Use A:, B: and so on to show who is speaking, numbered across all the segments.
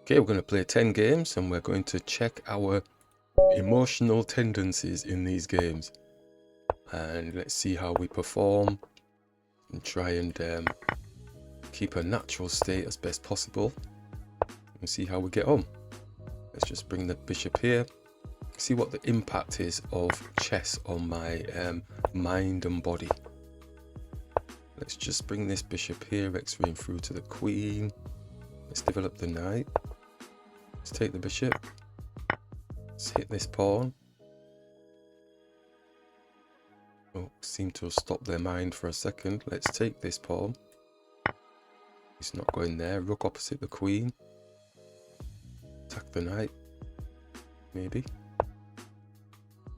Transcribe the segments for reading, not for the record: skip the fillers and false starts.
A: Okay, we're going to play 10 games and we're going to check our emotional tendencies in these games. And let's see how we perform and try and keep a natural state as best possible. And see how we get on. Let's just bring the bishop here. See what the impact is of chess on my mind and body. Let's just bring this bishop here, x-raying through to the queen. Let's develop the knight. Let's take the bishop. Let's hit this pawn. Oh, seem to have stopped their mind for a second. Let's take this pawn. It's not going there. Rook opposite the queen. Attack the knight. Maybe.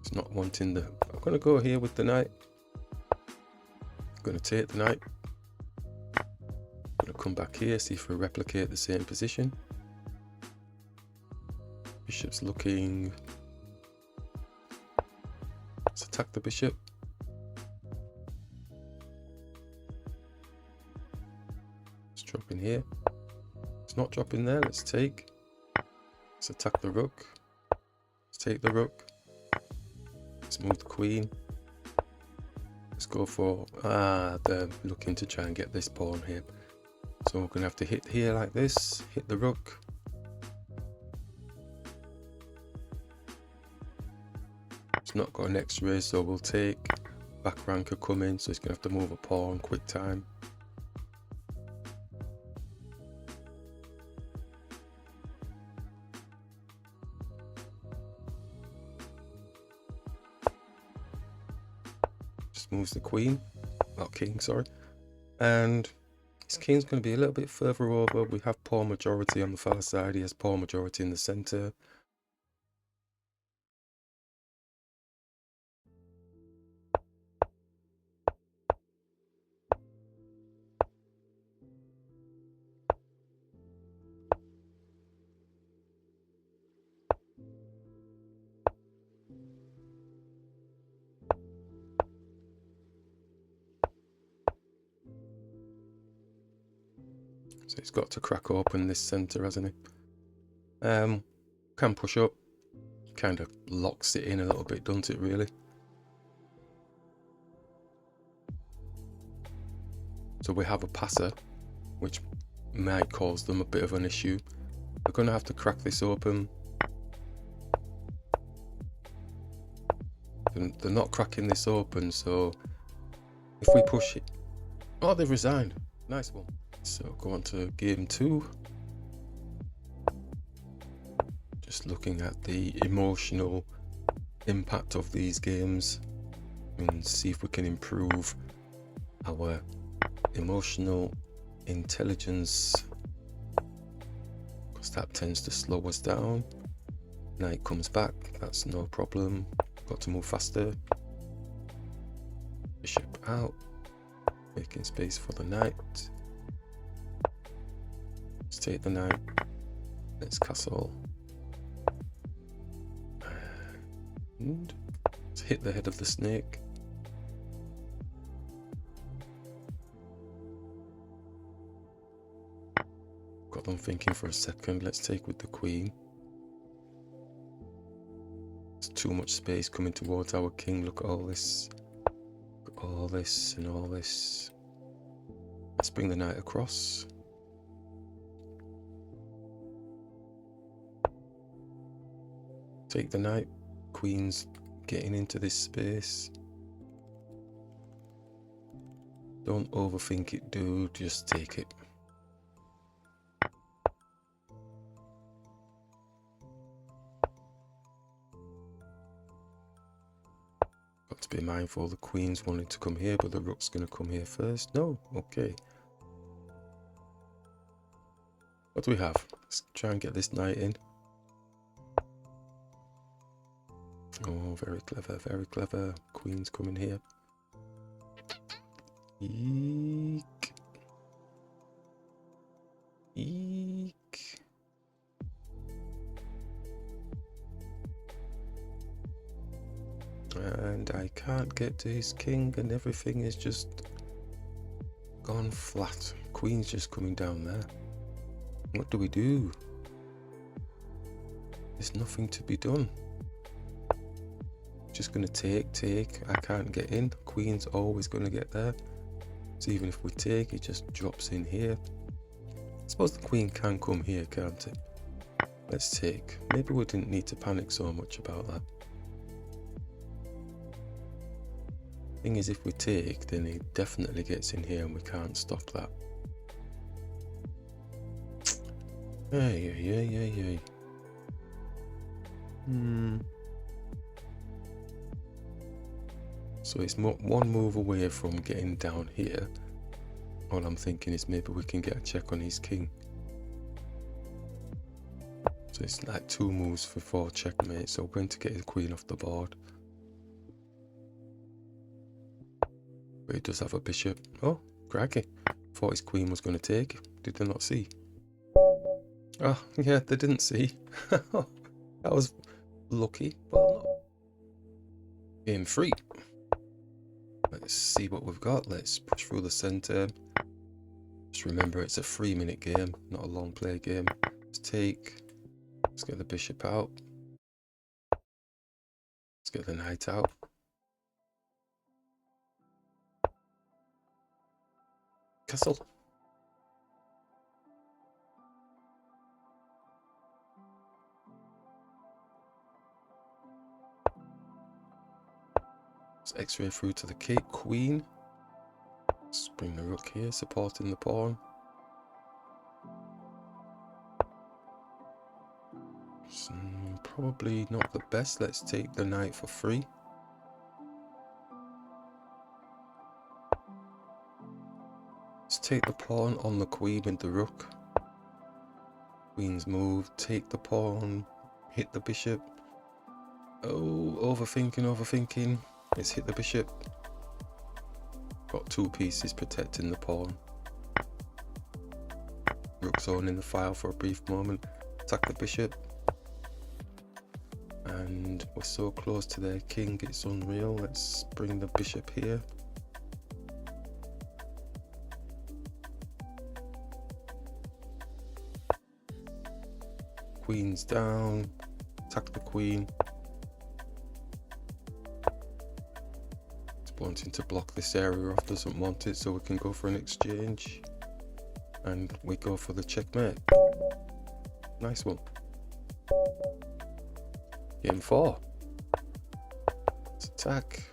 A: It's not wanting the... I'm going to go here with the knight. I'm going to take the knight. I'm going to come back here, see if we replicate the same position. Bishop's looking... Let's attack the bishop. Let's drop in here. It's not dropping there. Let's take. Let's attack the rook. Let's take the rook. Let's move the queen. Let's go for... they're looking to try and get this pawn here. So we're going to have to hit here like this. Hit the rook. It's not got an x-ray, so we'll take. Back ranker coming, so he's going to have to move a pawn quick time. Just moves the queen, not king, sorry. And his king's going to be a little bit further over. We have pawn majority on the far side. He has pawn majority in the center. So he's got to crack open this center, hasn't he? Can push up. Kind of locks it in a little bit, doesn't it, really? So we have a passer, which might cause them a bit of an issue. They're going to have to crack this open. They're not cracking this open, so if we push it... Oh, they've resigned. Nice one. So go on to game 2. Just looking at the emotional impact of these games and see if we can improve our emotional intelligence, because that tends to slow us down. Knight comes back, that's no problem. Got to move faster. Bishop out, making space for the knight. Let's take the knight. Let's castle. And let's hit the head of the snake. Got them thinking for a second. Let's take with the queen. There's too much space coming towards our king. Look at all this. Look at all this and all this. Let's bring the knight across. Take the knight. Queen's getting into this space. Don't overthink it, dude. Just take it. Got to be mindful. The queen's wanting to come here, but the rook's going to come here first. No? Okay. What do we have? Let's try and get this knight in. Oh, very clever, very clever. Queen's coming here. Eek. Eek. And I can't get to his king, and everything is just gone flat. Queen's just coming down there. What do we do? There's nothing to be done. Just gonna take. I can't get in. Queen's always gonna get there. So even if we take, it just drops in here. I suppose the queen can come here, can't it? Let's take. Maybe we didn't need to panic so much about that. Thing is, if we take, then he definitely gets in here and we can't stop that. Hey. So it's one move away from getting down here. All I'm thinking is maybe we can get a check on his king. So it's like 2 moves for 4 checkmate. So we're going to get his queen off the board. But he does have a bishop. Oh, crikey. Thought his queen was going to take. Did they not see? Oh, yeah, they didn't see. That was lucky, but not. Game 3. Let's see what we've got. Let's push through the centre. Just remember, it's a 3-minute game, not a long play game. Let's take. Let's get the bishop out. Let's get the knight out. Castle. Let's X-ray through to the queen. Let's bring the rook here, supporting the pawn. Probably not the best. Let's take the knight for free. Let's take the pawn on the queen with the rook. Queen's move, take the pawn, hit the bishop. Oh, overthinking. Let's hit the bishop. Got 2 pieces protecting the pawn. Rook's on in the file for a brief moment. Attack the bishop. And we're so close to their king, it's unreal. Let's bring the bishop here. Queen's down. Attack the queen. It's wanting to block this area off, doesn't want it, so we can go for an exchange. And we go for the checkmate. Nice one. Game 4. Let's attack.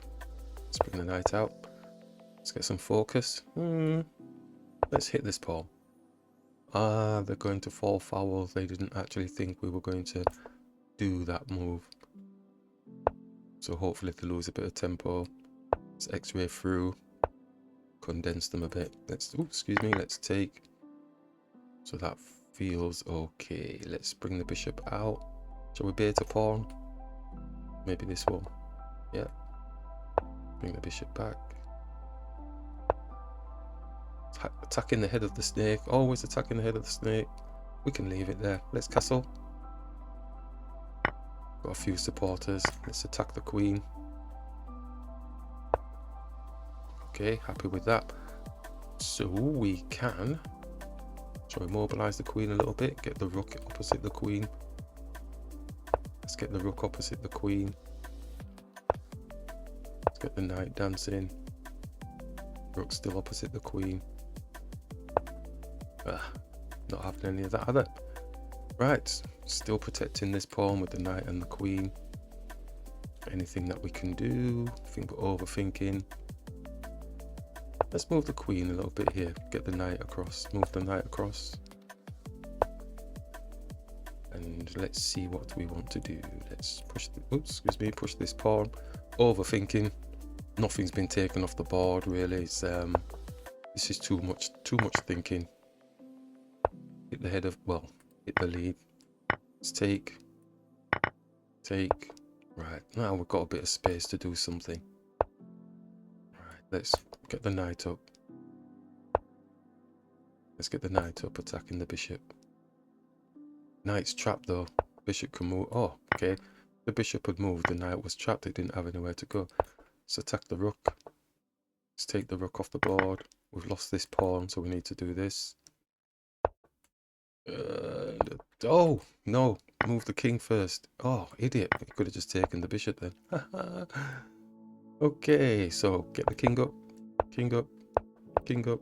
A: Let's bring the knight out. Let's get some focus. Let's hit this pawn. Ah, they're going to fall foul. They didn't actually think we were going to do that move. So hopefully they lose a bit of tempo. Let's X-ray through. Condense them a bit. Let's, excuse me, let's take. So that feels okay. Let's bring the bishop out. Shall we bait a pawn? Maybe this one. Yeah. Bring the bishop back. Attacking the head of the snake. Always attacking the head of the snake. We can leave it there. Let's castle. Got a few supporters. Let's attack the queen. Okay, happy with that. So we can. Shall we mobilize the queen a little bit? Get the rook opposite the queen. Let's get the rook opposite the queen. Let's get the knight dancing. Rook still opposite the queen. Not having any of that either. Right, still protecting this pawn with the knight and the queen. Anything that we can do. I think we're overthinking. Let's move the queen a little bit here. Get the knight across. Move the knight across. And let's see what we want to do. Let's push the, push this pawn. Overthinking. Nothing's been taken off the board really. It's, this is too much thinking. Hit the head of, well, hit the lead. Let's take. Right, now we've got a bit of space to do something. Right, let's get the knight up. Let's get the knight up, attacking the bishop. Knight's trapped though. Bishop can move. Oh, okay. The bishop had moved, the knight was trapped, it didn't have anywhere to go. Let's attack the rook. Let's take the rook off the board. We've lost this pawn, so we need to do this. Oh, no. Move the king first. Oh, idiot. He could have just taken the bishop then. Okay, so get the king up. King up. King up.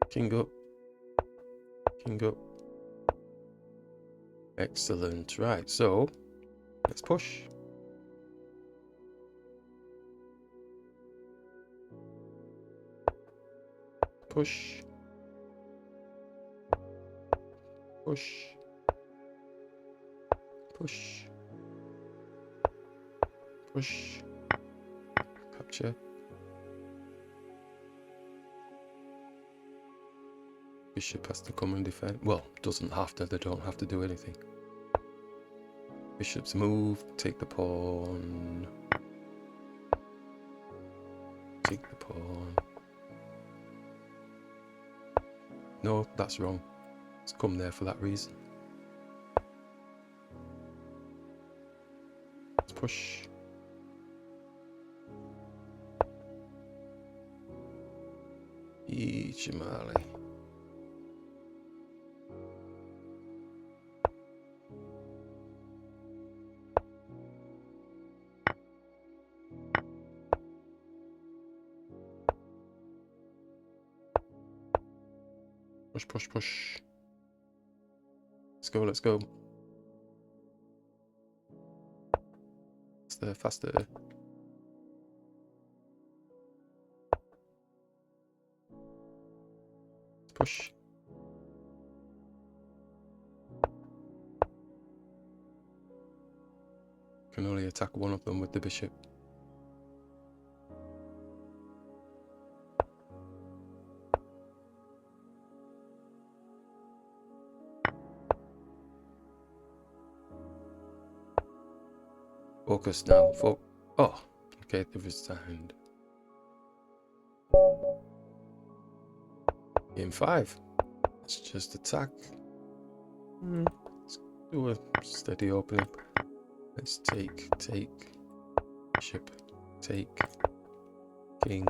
A: King up. King up. Excellent. Right, so let's push. Push. Push. Push. Push. Capture. Bishop has to come and defend. Well, doesn't have to. They don't have to do anything. Bishop's move. Take the pawn. Take the pawn. No, that's wrong. It's come there for that reason. Let's push. Jamali. Push, push, push. Let's go, let's go. Faster, faster. Push. Can only attack one of them with the bishop. Focus now. Oh, okay, there is the hand. Game 5. Let's just attack. Let's do a steady opening. Let's take, bishop, take, king,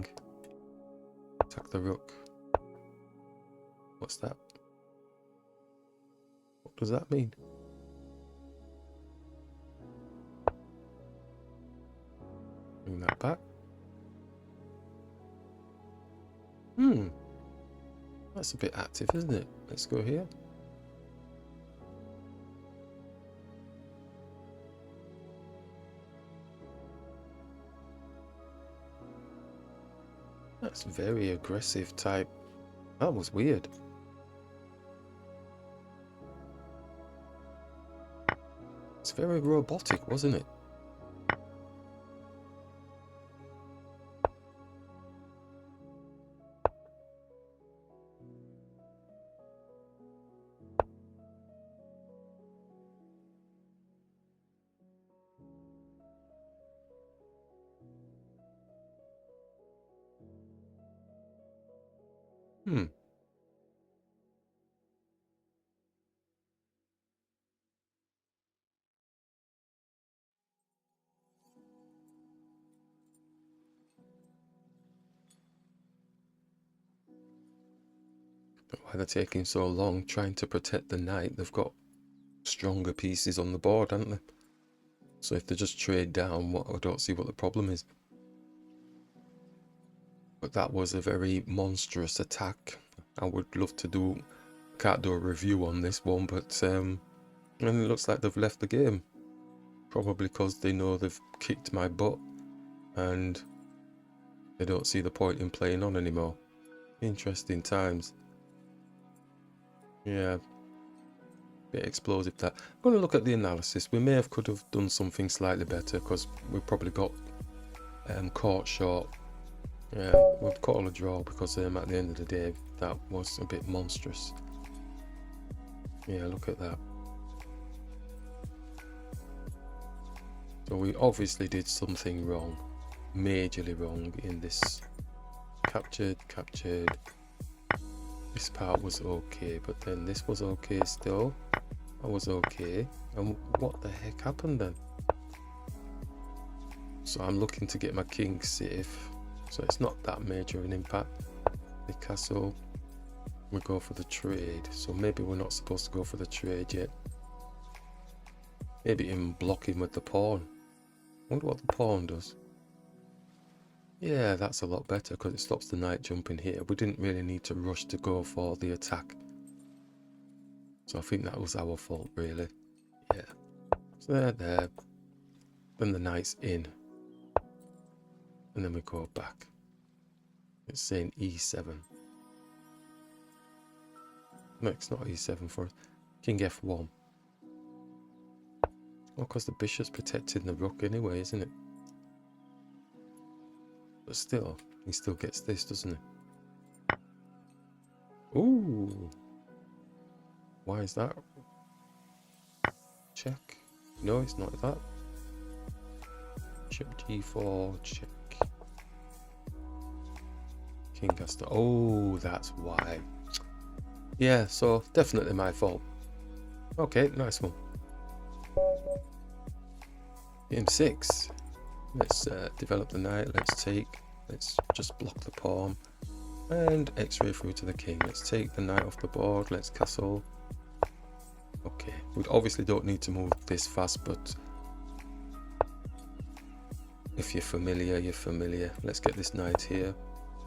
A: attack the rook. What's that? What does that mean? Bring that back. That's a bit active, isn't it? Let's go here. That's very aggressive type. That was weird. It's very robotic, wasn't it? But why they're taking so long trying to protect the knight? They've got stronger pieces on the board, haven't they? So if they just trade down, I don't see what the problem is. But that was a very monstrous attack. I would love to do, can't do a review on this one, but and it looks like they've left the game. Probably because they know they've kicked my butt and they don't see the point in playing on anymore. Interesting times. Yeah, bit explosive that. I'm going to look at the analysis. We may have could have done something slightly better because we probably got caught short. Yeah, we'd call a draw because at the end of the day that was a bit monstrous. Yeah, look at that. So we obviously did something wrong, majorly wrong in this. Captured. This part was okay, but then this was okay still. That was okay. And what the heck happened then? So I'm looking to get my king safe. So it's not that major an impact. The castle. We go for the trade, so maybe we're not supposed to go for the trade yet. Maybe even block him with the pawn. Wonder what the pawn does. Yeah, that's a lot better because it stops the knight jumping here. We didn't really need to rush to go for the attack. So I think that was our fault, really. Yeah. So there. Then the knight's in. And then we go back. It's saying e7. No, it's not e7 for us. King f1. Well, because the bishop's protecting the rook anyway, isn't it? But still, he still gets this, doesn't he? Ooh. Why is that? Check. No, it's not that. Bishop g4, check. King has to... Oh, that's why. Yeah, so definitely my fault. Okay, nice one. Game 6. Let's develop the knight. Let's take. Let's just block the pawn. And x-ray through to the king. Let's take the knight off the board. Let's castle. Okay, we obviously don't need to move this fast, but if you're familiar, you're familiar. Let's get this knight here.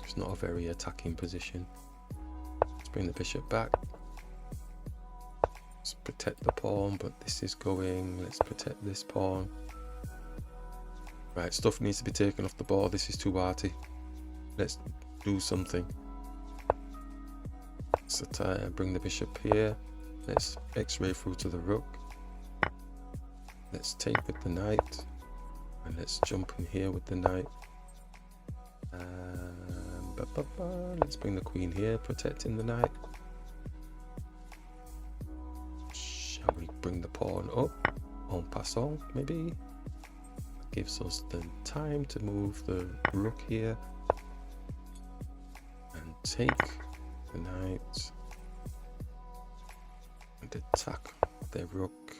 A: It's not a very attacking position. Let's bring the bishop back. Let's protect the pawn, but this is going. Let's protect this pawn. Right, stuff needs to be taken off the board. This is too arty. Let's do something. Let's bring the bishop here. Let's x-ray through to the rook. Let's take with the knight. And let's jump in here with the knight. Let's bring the queen here, protecting the knight. Shall we bring the pawn up? En passant, maybe? That gives us the time to move the rook here. And take the knight. And attack the rook.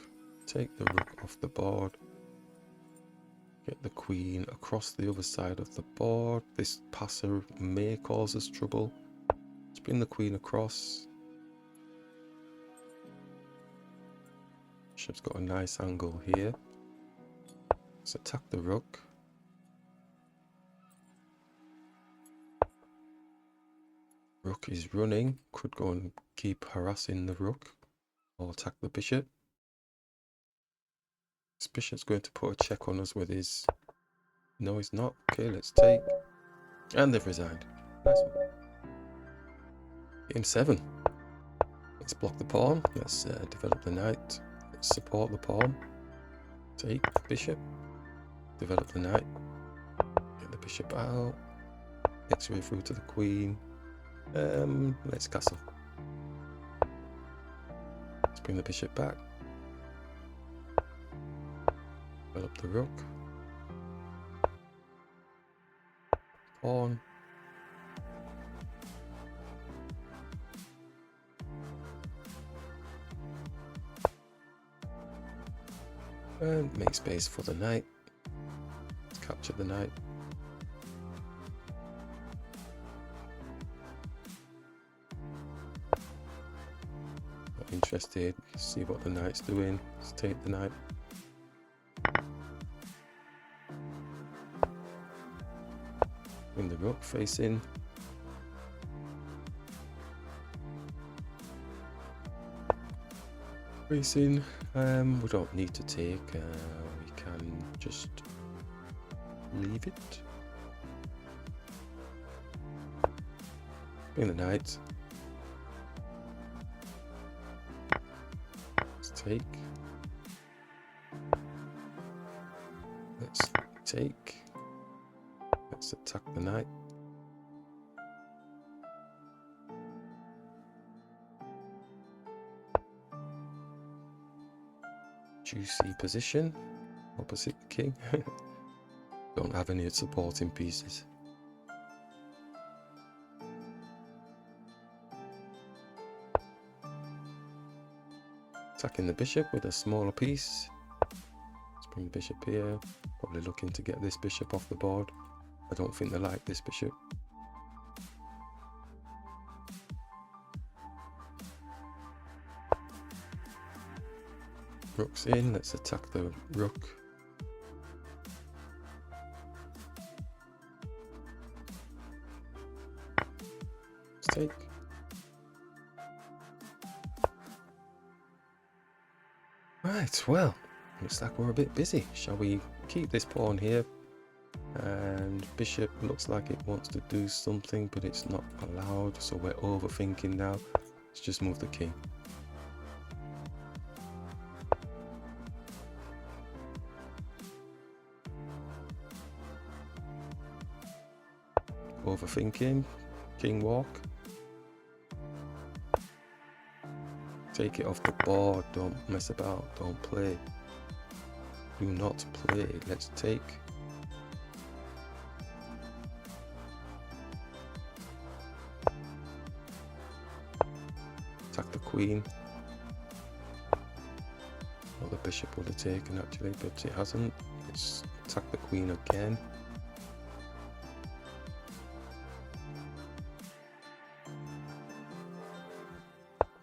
A: Take the rook off the board. Get the queen across the other side of the board. This passer may cause us trouble. Let's bring the queen across. Bishop's got a nice angle here. Let's attack the rook. Rook is running. Could go and keep harassing the rook. Or attack the bishop. This bishop's going to put a check on us with his... No, he's not. Okay, let's take. And they've resigned. Nice one. Game 7. Let's block the pawn. Let's develop the knight. Let's support the pawn. Take the bishop. Develop the knight. Get the bishop out. X-ray through to the queen. Let's castle. Let's bring the bishop back. Develop the rook. Pawn. And make space for the knight. Let's capture the knight. Not interested. See what the knight's doing. Let's take the knight. Bring the rook facing. Facing. We don't need to take. We can just leave it. Bring the knight. Let's take. Let's take. Let's attack the knight. Juicy position opposite the king. Don't have any supporting pieces. Attacking the bishop with a smaller piece. Let's bring the bishop here. Probably looking to get this bishop off the board. I don't think they like this bishop. Rook's in, let's attack the rook. Let's take. Right, well, looks like we're a bit busy. Shall we keep this pawn here? And bishop looks like it wants to do something, but it's not allowed, so we're overthinking now. Let's just move the king. Overthinking. King walk. Take it off the board. Don't mess about. Don't play. Do not play. Let's take. Attack the queen. Well, the bishop would have taken actually, but it hasn't. Let's attack the queen again.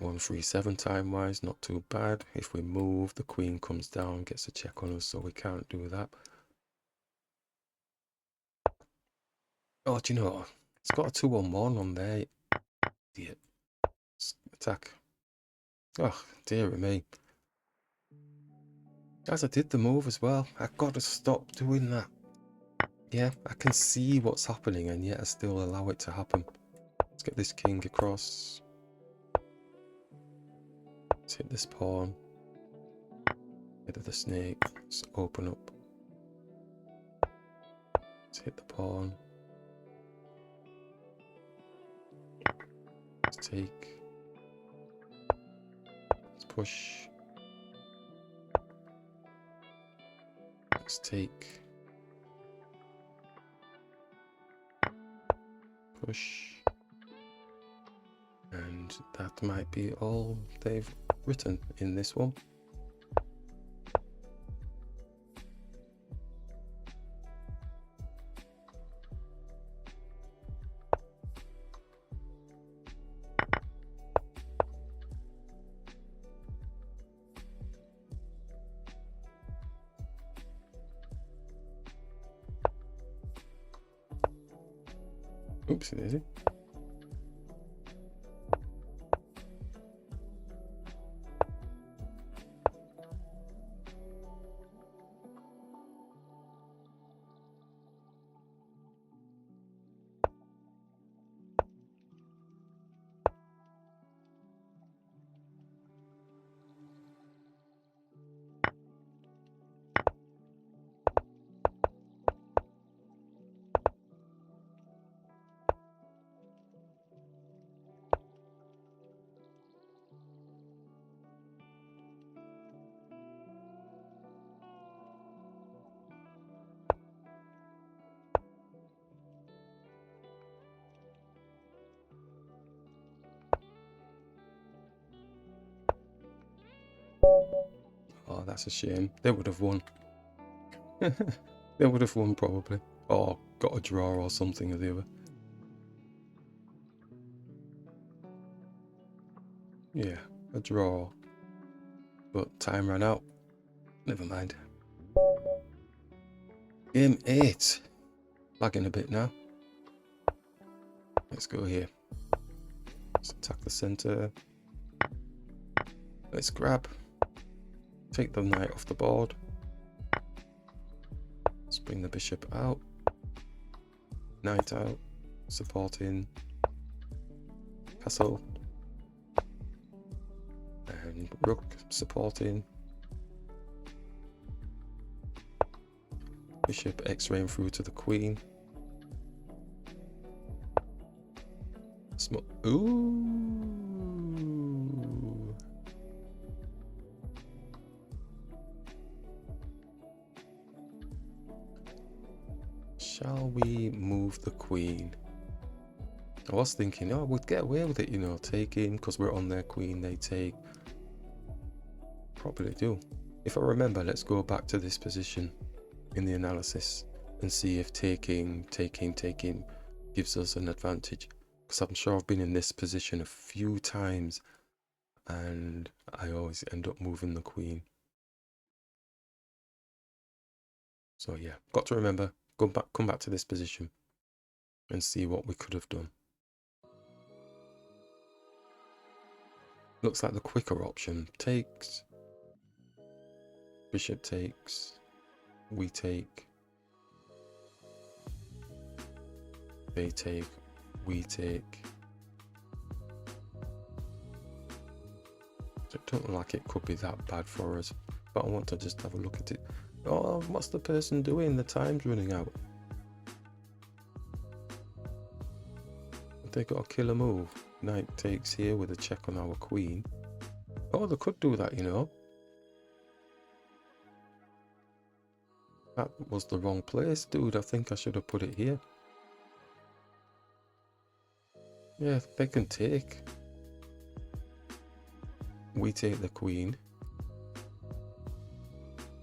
A: One 3-7 time wise, not too bad. If we move, the queen comes down, gets a check on us, so we can't do that. Oh, do you know, it's got a 2-on-1 on there. Idiot. Attack. Oh, dear me. As I did the move as well, I gotta stop doing that. Yeah, I can see what's happening and yet I still allow it to happen. Let's get this king across. Let's hit this pawn. Head of the snake. Let's open up. Let's hit the pawn. Let's take. Let's push. Let's take. Push. And that might be all they've written in this one. Oopsie daisy. Oh, that's a shame. They would have won. They would have won probably. Or got a draw or something or the other. Yeah, a draw. But time ran out. Never mind. Game 8. Lagging a bit now. Let's go here. Let's attack the center. Let's grab. Take the knight off the board. Let's bring the bishop out. Knight out. Supporting. Castle. And rook supporting. Bishop x-raying through to the queen. Ooh. Shall we move the queen? I was thinking, oh, we'd get away with it, you know, taking, because we're on their queen, they take. Probably do. If I remember, let's go back to this position in the analysis and see if taking gives us an advantage. Because I'm sure I've been in this position a few times and I always end up moving the queen. So yeah, got to remember, come back to this position and see what we could have done. Looks like the quicker option. Takes, bishop takes, we take, they take, we take. So it don't look like it could be that bad for us, but I want to just have a look at it. Oh, what's the person doing? The time's running out. They got a killer move. Knight takes here with a check on our queen. Oh, they could do that, you know. That was the wrong place, dude. I think I should have put it here. Yeah, they can take. We take the queen.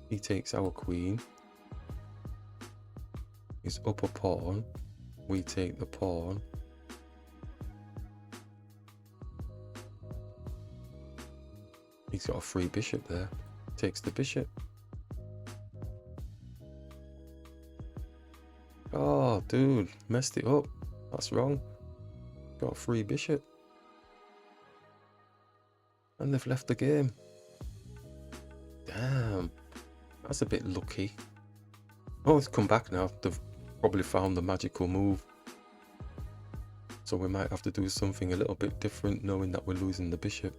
A: He takes our queen. He's up a pawn. We take the pawn. He's got a free bishop there. Takes the bishop. Oh, dude, messed it up. That's wrong. Got a free bishop. And they've left the game. Damn. That's a bit lucky. Oh, it's come back now. They've probably found the magical move. So we might have to do something a little bit different, knowing that we're losing the bishop.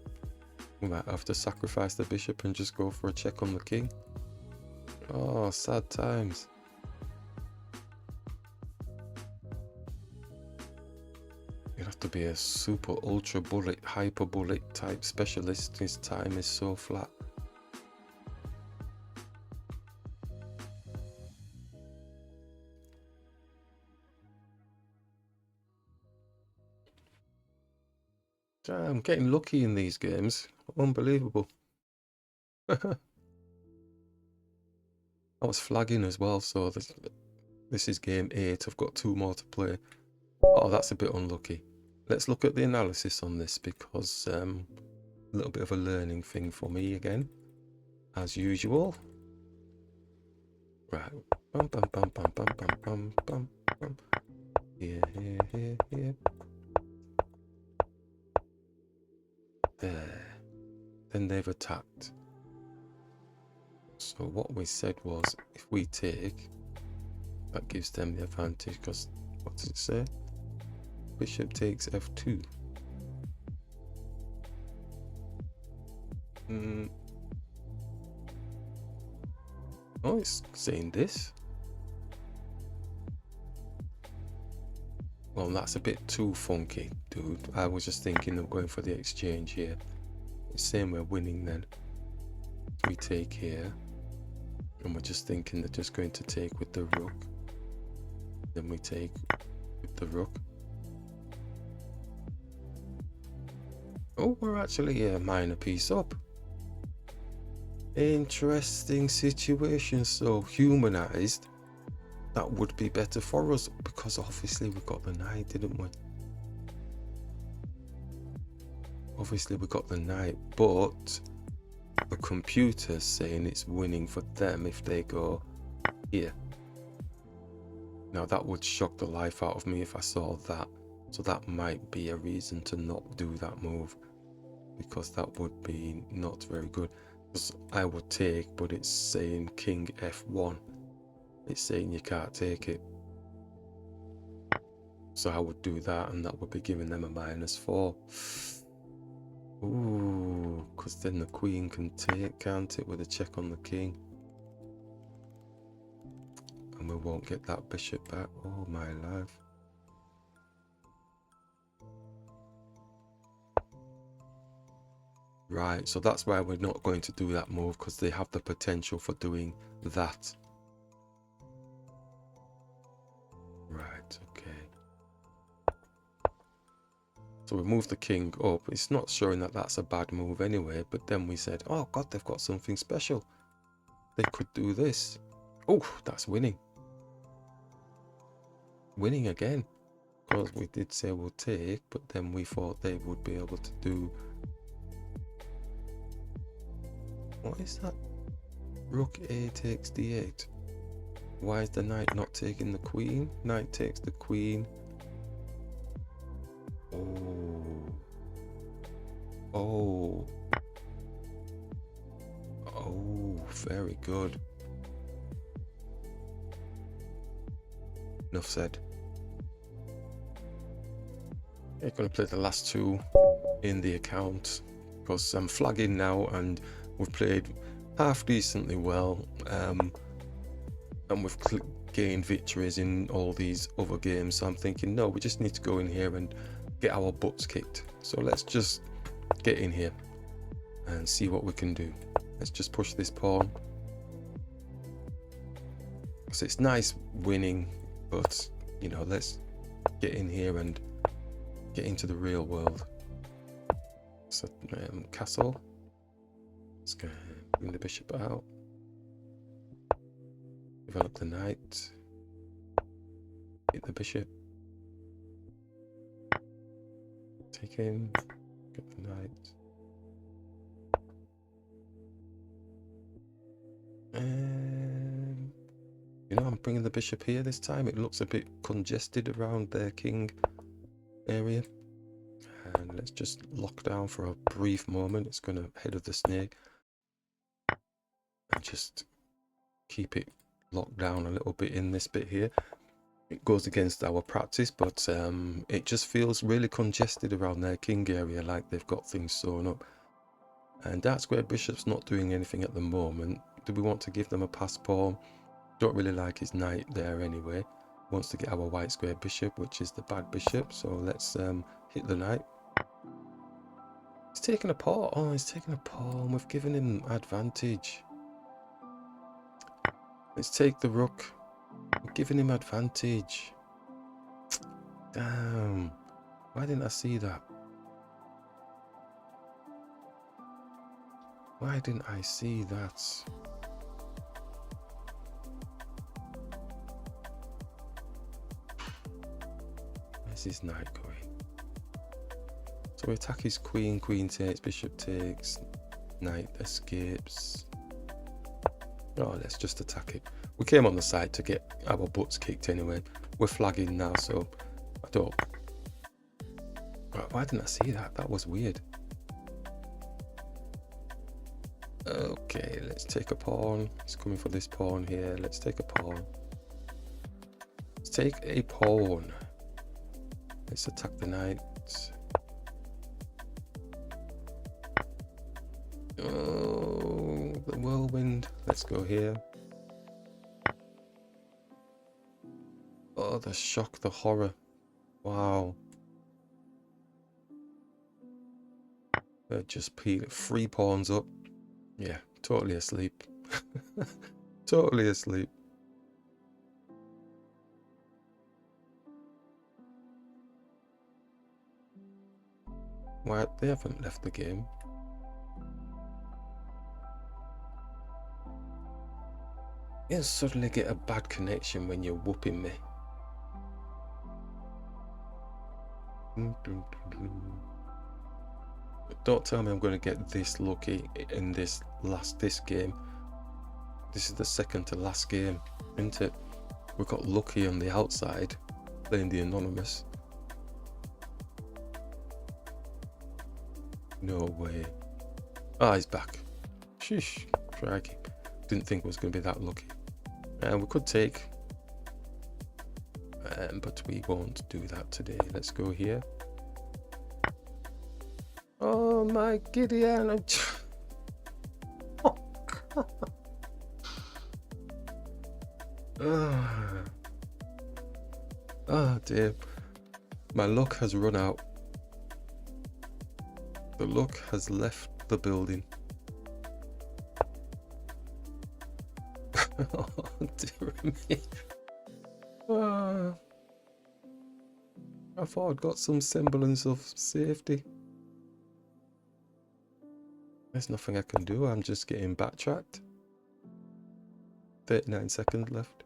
A: We might have to sacrifice the bishop and just go for a check on the king. Oh, sad times. You'd have to be a super ultra bullet, hyper bullet type specialist. His time is so flat. I'm getting lucky in these games. Unbelievable. I was flagging as well, so this is game 8. I've got 2 more to play. Oh, that's a bit unlucky. Let's look at the analysis on this, because a little bit of a learning thing for me again, as usual. Right. Bum, bum, bum, bum, bum, bum, bum, bum, bum. Here, here, here, here. There. Then they've attacked. So what we said was, if we take, that gives them the advantage, because what does it say? Bishop takes f2. Oh, it's saying this. Well, that's a bit too funky, dude. I was just thinking of going for the exchange here. It's saying we're winning then. We take here. And we're just thinking they're just going to take with the rook. Then we take with the rook. Oh, we're actually a minor piece up. Interesting situation. So humanized, that would be better for us, because obviously we got the knight, didn't we? Obviously we got the knight, but the computer's saying it's winning for them if they go here. Now that would shock the life out of me if I saw that. So that might be a reason to not do that move, because that would be not very good. Because I would take, but it's saying king f1. It's saying you can't take it. So I would do that, and that would be giving them a -4. Ooh, because then the queen can take, can't it, with a check on the king. And we won't get that bishop back. Oh my life. Right, so that's why we're not going to do that move, because they have the potential for doing that. Right, okay. So we moved the king up. It's not showing that that's a bad move anyway, but then we said, oh god, they've got something special. They could do this. Oh, that's winning. Winning again. Because we did say we'll take, but then we thought they would be able to do... What is that? Rook a takes d8. Why is the knight not taking the queen? Knight takes the queen. Oh. Oh. Oh, very good. Enough said. I'm going to play the last two in the account because I'm flagging now and we've played half decently well, and we've gained victories in all these other games. So I'm thinking, no, we just need to go in here and get our butts kicked. So let's just get in here and see what we can do. Let's just push this pawn. So it's nice winning, but you know, let's get in here and get into the real world. So castle. Let's go bring the bishop out. Develop the knight. Hit the bishop. Take in. Get the knight. And you know, I'm bringing the bishop here this time. It looks a bit congested around their king area. And let's just lock down for a brief moment. It's going to head of the snake. And just keep it locked down a little bit in this bit here. It goes against our practice, but it just feels really congested around their king area, like they've got things sewn up. And dark square bishop's not doing anything at the moment. Do we want to give them a pass pawn? Don't really like his knight there anyway. Wants to get our white square bishop, which is the bad bishop. So let's hit the knight. He's taking a pawn. Oh, he's taking a pawn. We've given him advantage. Let's take the rook. We're giving him advantage. Damn. Why didn't I see that? Why didn't I see that? Where's his knight going? So we attack his queen, queen takes, bishop takes, knight escapes. Oh, let's just attack it. We came on the side to get our butts kicked anyway. We're flagging now, so I don't... Why didn't I see that? That was weird. Okay, let's take a pawn. It's coming for this pawn here. Let's take a pawn. Let's take a pawn. Let's attack the knight. Oh, the whirlwind. Let's go here. Oh, the shock, the horror. Wow. They're just peeling 3 pawns up. Yeah, totally asleep. Totally asleep. Why? They haven't left the game. You suddenly get a bad connection when you're whooping me. Don't tell me I'm going to get this lucky in this game. This is the second to last game, isn't it? We got lucky on the outside playing the anonymous. No way. Ah, he's back. Sheesh, crikey. Didn't think it was going to be that lucky. And we could take, but we won't do that today. Let's go here. Oh my Gideon! Oh, oh dear. My luck has run out. The luck has left the building. Oh dear me. I thought I'd got some semblance of safety. There's nothing I can do. I'm just getting backtracked. 39 seconds left.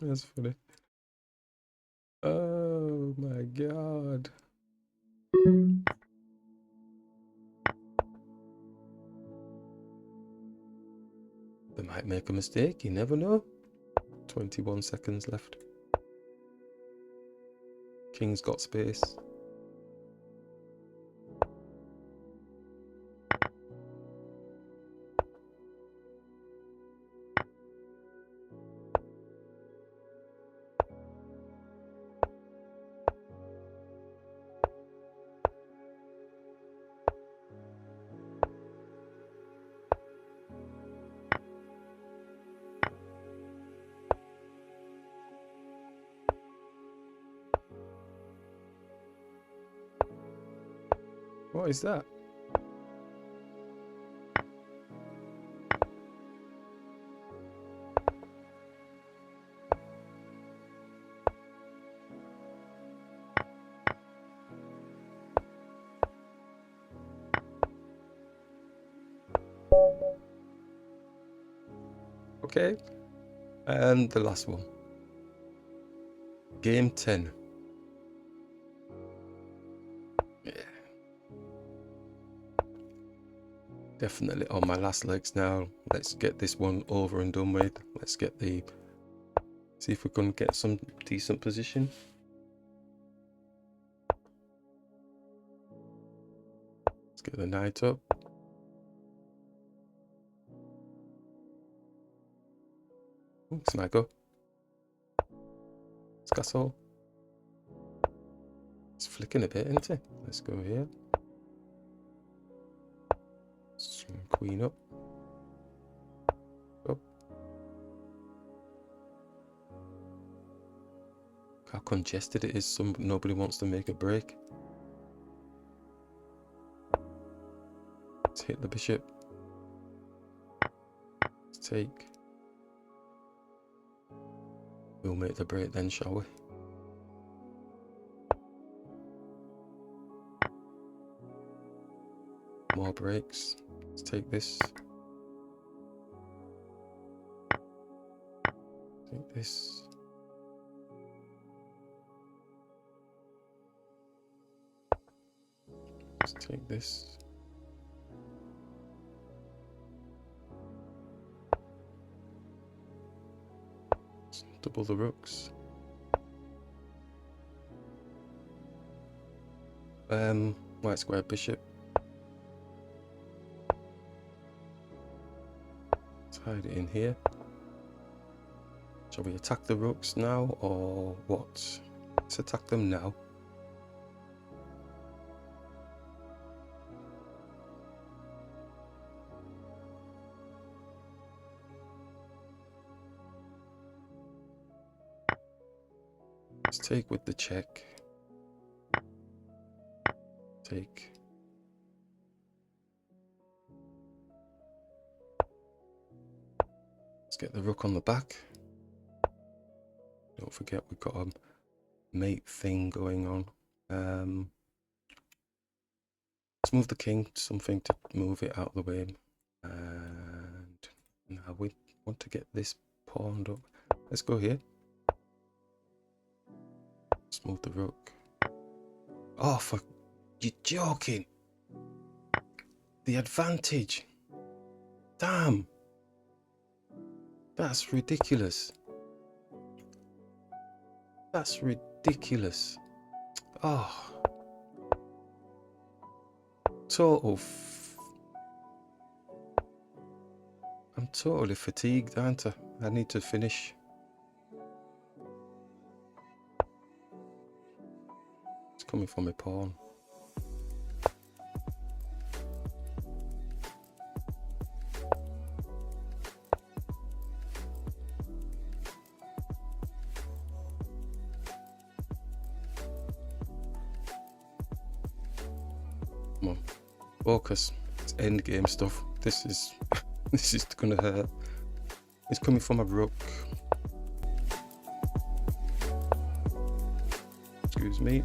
A: That's funny. Oh my god. They might make a mistake, you never know. 21 seconds left. King's got space. What is that? Okay, and the last one. Game 10. Yeah. Definitely on my last legs now. Let's get this one over and done with. Let's get the... See if we can get some decent position. Let's get the knight up. Snagger. It's castle. It's flicking a bit, isn't it? Let's go here. Swing queen up. Up. How congested it is. Nobody wants to make a break. Let's hit the bishop. Let's take. We'll make the break then, shall we? More breaks. Let's take this. Take this. Let's take this. Double the rooks. White square bishop. Let's hide it in here. Shall we attack the rooks now or what? Let's attack them now. Let's take with the check. Take. Let's get the rook on the back. Don't forget we've got a mate thing going on. Let's move the king, something to move it out of the way. And now we want to get this pawned up. Let's go here. Let's move the rook. Oh, for you're joking. The advantage. Damn. That's ridiculous. That's ridiculous. Oh. Total. I'm totally fatigued, aren't I? I need to finish. It's coming from my pawn. Come on, focus. It's end game stuff. This is gonna hurt. It's coming from a rook. Excuse me.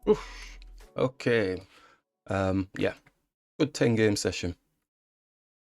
A: Oof. Okay. Yeah. Good 10 game session.